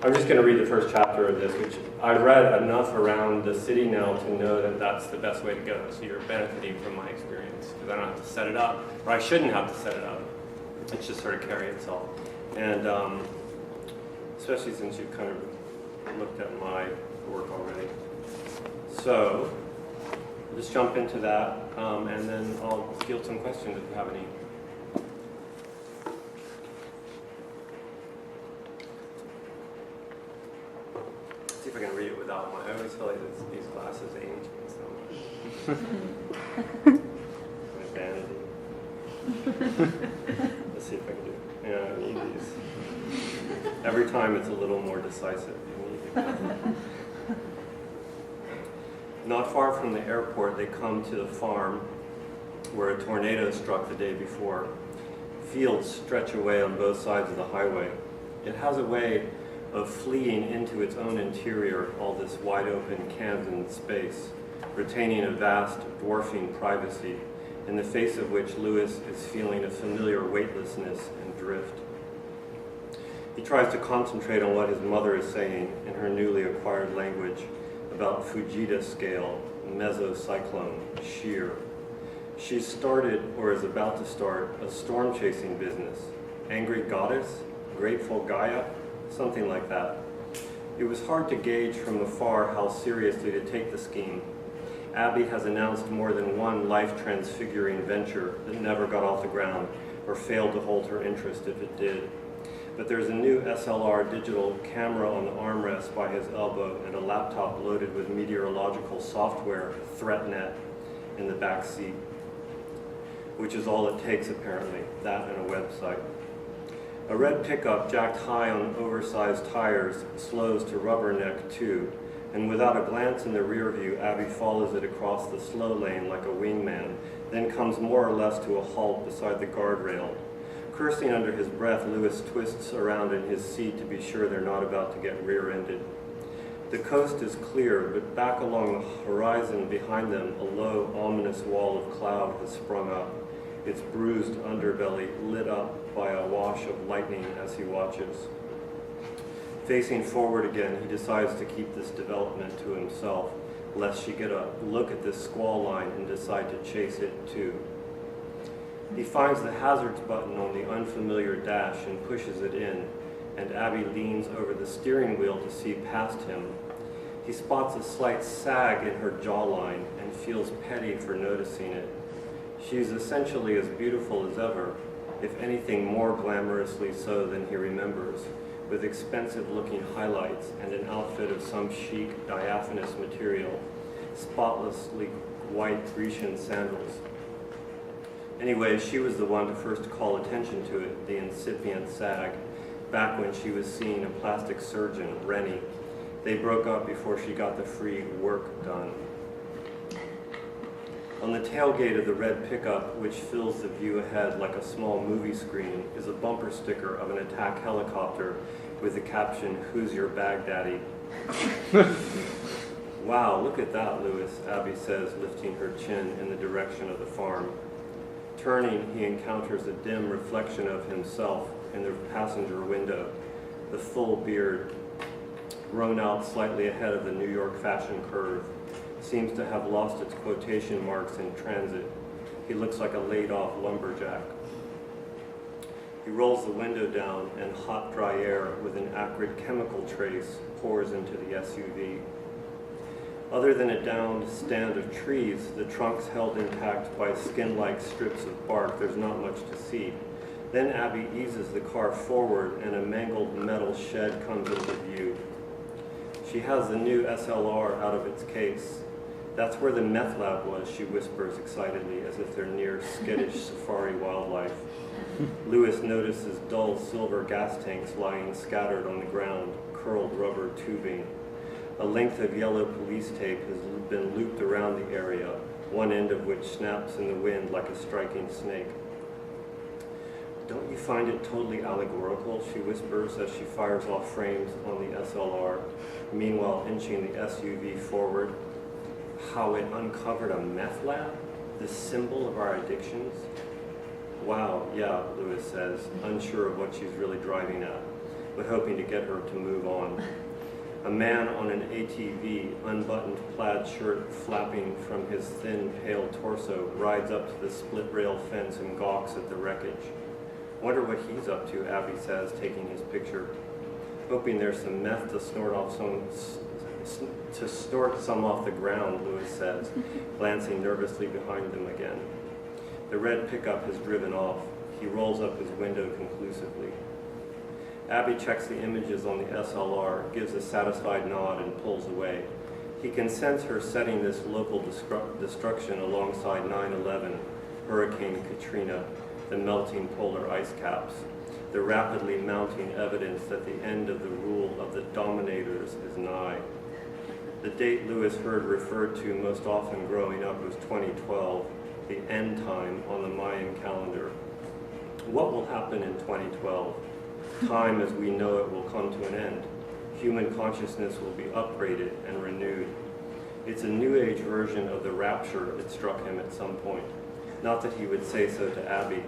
I'm just going to read the first chapter of this, which I've read enough around the city now to know that that's the best way to go. So you're benefiting from my experience because I don't have to set it up, or I shouldn't have to set it up. It's just sort of carry itself. And especially since you've kind of looked at my work already. So just jump into that, and then I'll field some questions if you have any. See if I can read it without my. I always feel like these glasses age me so much. My vanity. Let's see if I can do it. Yeah, I need these. Every time it's a little more decisive. You need it. Not far from the airport, they come to the farm where a tornado struck the day before. Fields stretch away on both sides of the highway. It has a way of fleeing into its own interior, all this wide open Camden space, retaining a vast, dwarfing privacy, in the face of which Lewis is feeling a familiar weightlessness and drift. He tries to concentrate on what his mother is saying in her newly acquired language about Fujita scale, mesocyclone, shear. She's started, or is about to start, a storm-chasing business. Angry goddess? Grateful Gaia? Something like that. It was hard to gauge from afar how seriously to take the scheme. Abby has announced more than one life-transfiguring venture that never got off the ground or failed to hold her interest if it did. But there's a new SLR digital camera on the armrest by his elbow and a laptop loaded with meteorological software, ThreatNet, in the back seat, which is all it takes apparently, that and a website. A red pickup jacked high on oversized tires slows to rubberneck too, and without a glance in the rear view, Abby follows it across the slow lane like a wingman, then comes more or less to a halt beside the guardrail. Cursing under his breath, Lewis twists around in his seat to be sure they're not about to get rear-ended. The coast is clear, but back along the horizon behind them, a low, ominous wall of cloud has sprung up, its bruised underbelly lit up by a wash of lightning as he watches. Facing forward again, he decides to keep this development to himself, lest she get a look at this squall line and decide to chase it too. He finds the hazards button on the unfamiliar dash and pushes it in, and Abby leans over the steering wheel to see past him. He spots a slight sag in her jawline and feels petty for noticing it. She's essentially as beautiful as ever, if anything more glamorously so than he remembers, with expensive-looking highlights and an outfit of some chic, diaphanous material, spotlessly white Grecian sandals. Anyway, she was the one to first call attention to it, the incipient sag, back when she was seeing a plastic surgeon, Rennie. They broke up before she got the free work done. On the tailgate of the red pickup, which fills the view ahead like a small movie screen, is a bumper sticker of an attack helicopter with the caption, "Who's your Baghdaddy?" Wow, look at that, Lewis, Abby says, lifting her chin in the direction of the farm. Turning, he encounters a dim reflection of himself in the passenger window, the full beard, grown out slightly ahead of the New York fashion curve, seems to have lost its quotation marks in transit. He looks like a laid-off lumberjack. He rolls the window down, and hot, dry air with an acrid chemical trace pours into the SUV. Other than a downed stand of trees, the trunks held intact by skin-like strips of bark, there's not much to see. Then Abby eases the car forward, and a mangled metal shed comes into view. She has the new SLR out of its case. "That's where the meth lab was," she whispers excitedly, as if they're near skittish safari wildlife. Lewis notices dull silver gas tanks lying scattered on the ground, curled rubber tubing. A length of yellow police tape has been looped around the area, one end of which snaps in the wind like a striking snake. "Don't you find it totally allegorical?" she whispers as she fires off frames on the SLR, meanwhile inching the SUV forward. "How it uncovered a meth lab? The symbol of our addictions?" "Wow, yeah," Lewis says, unsure of what she's really driving at. but hoping to get her to move on. A man on an ATV, unbuttoned plaid shirt flapping from his thin, pale torso, rides up to the split-rail fence and gawks at the wreckage. Wonder what he's up to, Abby says, taking his picture. Hoping there's some meth to snort some off the ground, Lewis says, glancing nervously behind them again. The red pickup has driven off. He rolls up his window conclusively. Abby checks the images on the SLR, gives a satisfied nod, and pulls away. He can sense her setting this local destruction alongside 9/11, Hurricane Katrina, the melting polar ice caps, the rapidly mounting evidence that the end of the rule of the dominators is nigh. The date Lewis heard referred to most often growing up was 2012, the end time on the Mayan calendar. What will happen in 2012? Time as we know it will come to an end. Human consciousness will be upgraded and renewed. It's a New Age version of the rapture, it struck him at some point. Not that he would say so to Abby.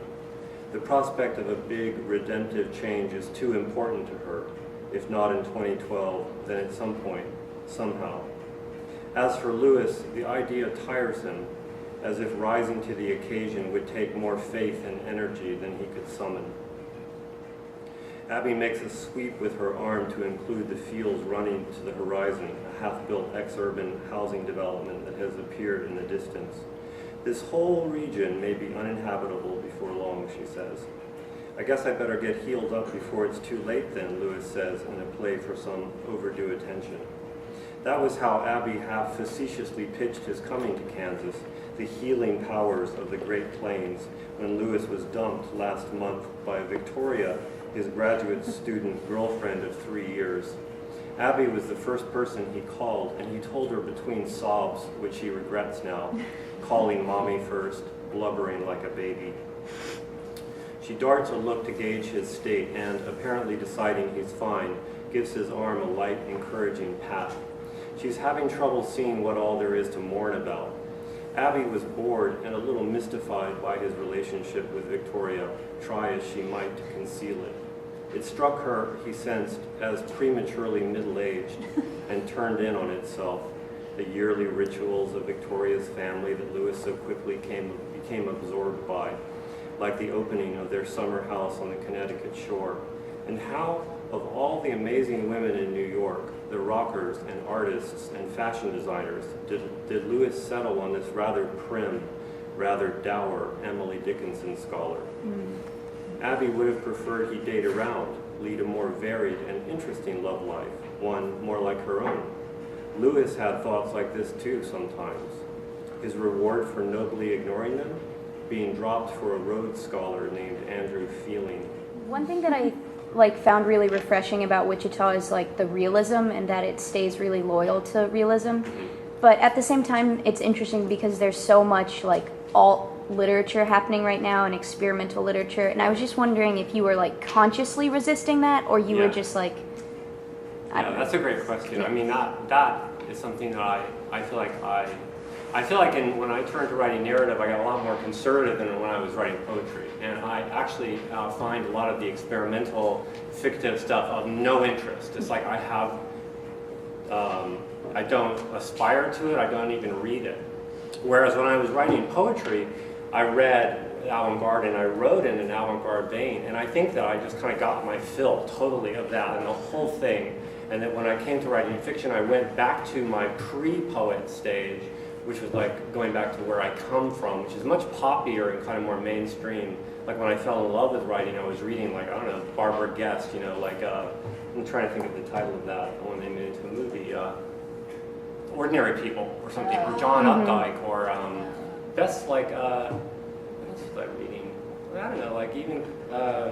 The prospect of a big redemptive change is too important to her. If not in 2012, then at some point, somehow. As for Lewis, the idea tires him, as if rising to the occasion would take more faith and energy than he could summon. Abby makes a sweep with her arm to include the fields running to the horizon, a half-built ex-urban housing development that has appeared in the distance. This whole region may be uninhabitable before long, she says. I guess I better get healed up before it's too late then, Lewis says in a play for some overdue attention. That was how Abby half facetiously pitched his coming to Kansas, the healing powers of the Great Plains, when Lewis was dumped last month by Victoria, his graduate student girlfriend of 3 years. Abby was the first person he called, and he told her between sobs, which he regrets now, calling mommy first, blubbering like a baby. She darts a look to gauge his state and, apparently deciding he's fine, gives his arm a light, encouraging pat. She's having trouble seeing what all there is to mourn about. Abby was bored and a little mystified by his relationship with Victoria, try as she might to conceal it. It struck her, he sensed, as prematurely middle-aged and turned in on itself, the yearly rituals of Victoria's family that Lewis so quickly became absorbed by, like the opening of their summer house on the Connecticut shore. And how, of all the amazing women in New York, the rockers and artists and fashion designers, did Lewis settle on this rather prim, rather dour Emily Dickinson scholar? Abby would have preferred he date around, lead a more varied and interesting love life, one more like her own. Lewis had thoughts like this too sometimes. His reward for nobly ignoring them? Being dropped for a Rhodes Scholar named Andrew Feeling. One thing that I found really refreshing about Wichita is the realism and that it stays really loyal to realism. But at the same time, it's interesting because there's so much alt literature happening right now and experimental literature, and I was just wondering if you were consciously resisting that, or you were just I don't know. That's a great question. I mean, that is something that I feel like when I turned to writing narrative, I got a lot more conservative than when I was writing poetry, and I actually find a lot of the experimental fictive stuff of no interest. It's like I don't aspire to it, I don't even read it. Whereas when I was writing poetry, I read avant-garde and I wrote in an avant-garde vein, and I think that I just kind of got my fill totally of that and the whole thing. And that when I came to writing fiction, I went back to my pre-poet stage, which was going back to where I come from, which is much poppier and kind of more mainstream. Like when I fell in love with writing, I was reading I don't know, Barbara Guest, I'm trying to think of the title of that, the one they made into a movie, Ordinary People or something, or John Updike, or best what else was I reading? I don't know, even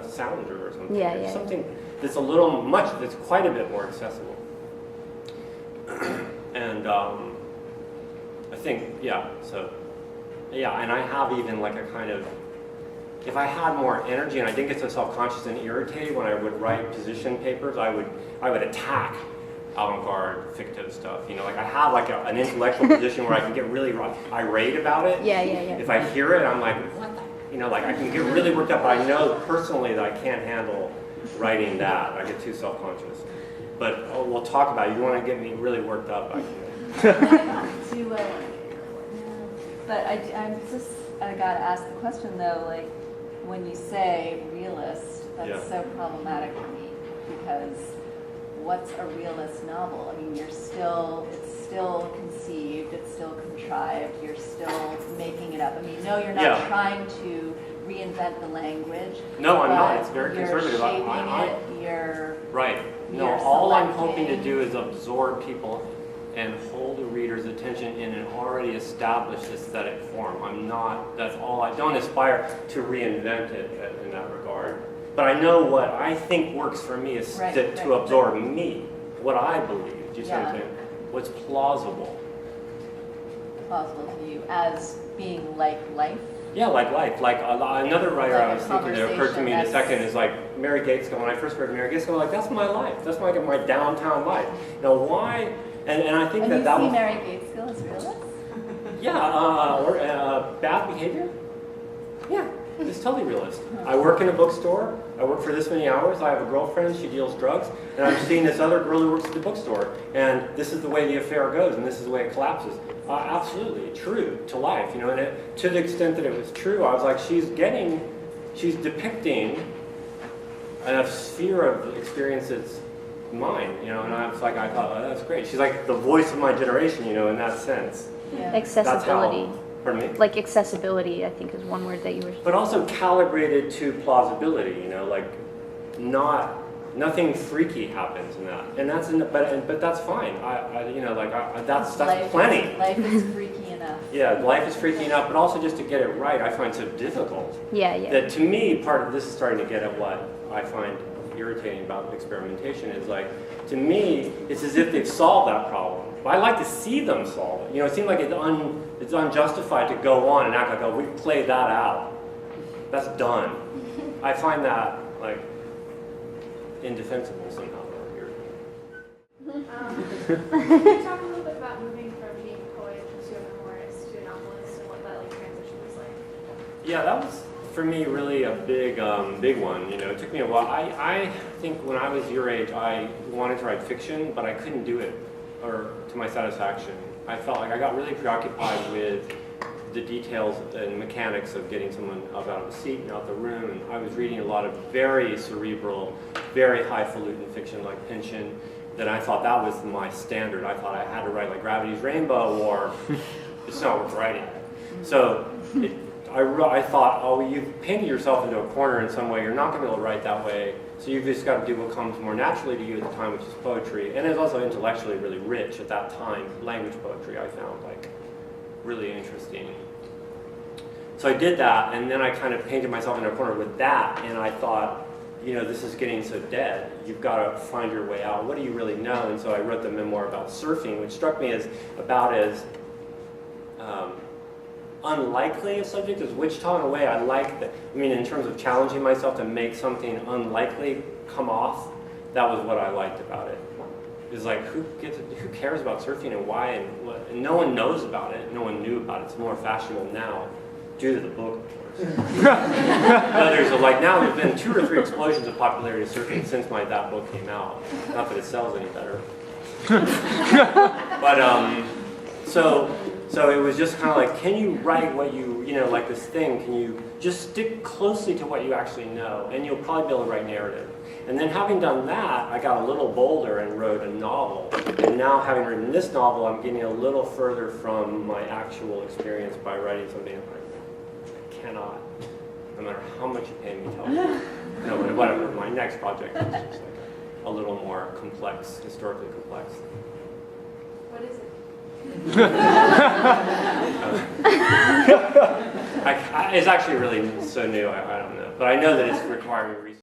Salinger or something. Yeah. Something that's that's quite a bit more accessible. And I think, and I have even a kind of, if I had more energy and I didn't get so self-conscious and irritated when I would write position papers, I would attack avant-garde fictive stuff. I have an intellectual position where I can get really irate about it. Yeah. If I hear it, I'm like, what the, I can get really worked up, but I know personally that I can't handle writing that. I get too self-conscious. But we'll talk about it. You want to get me really worked up, I can. But I gotta ask the question though, like, when you say realist, that's so problematic for me, because what's a realist novel? I mean, it's still conceived, it's still contrived, you're still making it up. I mean, no, you're not trying to reinvent the language. No, I'm not. It's very conservative. You're shaping it, you're... Right. No, all I'm hoping to do is absorb people and hold the reader's attention in an already established aesthetic form. That's all. I don't aspire to reinvent it in that regard. But I know what I think works for me is to absorb me, what I believe. Do you see what I'm saying? What's plausible. Plausible to you as being like life? Yeah, like life. Like another writer I was thinking that occurred to me in a second is like Mary Gateskill. When I first read Mary Gateskill, like, that's my life. That's my downtown life. Now, why? And I think that was... Mary Gateskill as realist? Yeah, or bad behavior? Yeah, it's totally realist. I work in a bookstore. I work for this many hours. I have a girlfriend. She deals drugs. And I'm seeing this other girl who works at the bookstore. And this is the way the affair goes, and this is the way it collapses. Absolutely true to life, you know. And to the extent that it was true, I was like, she's depicting a sphere of experiences mine, you know, and I was like, I thought, oh, that's great. She's like the voice of my generation, you know, in that sense. Yeah. Accessibility. Pardon me? Like accessibility, I think, is one word that you were... But also calibrated to plausibility, you know, like nothing freaky happens in that, and but that's fine. That's plenty. Life is freaky enough. Yeah, life is freaky enough, but also just to get it right, I find so difficult. Yeah. That to me, part of this is starting to get at what I find irritating about experimentation is like, to me, it's as if they've solved that problem. But I like to see them solve it. You know, it seems like it's unjustified to go on and act like, oh, we played that out. That's done. I find that like indefensible somehow. Can you talk a little bit about moving from being a poet to a memoirist to a novelist and what that transition was like? Yeah, that was for me really a big one. You know, it took me a while. I think when I was your age, I wanted to write fiction, but I couldn't do it, or to my satisfaction. I felt like I got really preoccupied with the details and mechanics of getting someone up out of the seat and out the room. And I was reading a lot of very cerebral, very highfalutin fiction like Pynchon, that I thought that was my standard. I thought I had to write like Gravity's Rainbow, or it's not worth writing. So I thought, oh, you've painted yourself into a corner in some way. You're not going to be able to write that way. So you've just got to do what comes more naturally to you at the time, which is poetry. And it's also intellectually really rich at that time. Language poetry I found like really interesting. So I did that, and then I kind of painted myself in a corner with that, and I thought, you know, this is getting so dead. You've got to find your way out. What do you really know? And so I wrote the memoir about surfing, which struck me as about as unlikely a subject as Wichita in a way. I like that. I mean, in terms of challenging myself to make something unlikely come off, that was what I liked about it. It's like, who cares about surfing and why and what? And no one knows about it. No one knew about it. It's more fashionable now, due to the book, of course. But now there's been 2 or 3 explosions of popularity of surfing since that book came out. Not that it sells any better. But so it was just kind of like, can you write what you know, like this thing? Can you just stick closely to what you actually know, and you'll probably be able to write narrative. And then having done that, I got a little bolder and wrote a novel. And now having written this novel, I'm getting a little further from my actual experience by writing something I cannot, no matter how much you pay me, tell me. No, whatever, my next project is just like a little more complex, historically complex. What is it? It's actually really so new, I don't know. But I know that it's requiring research.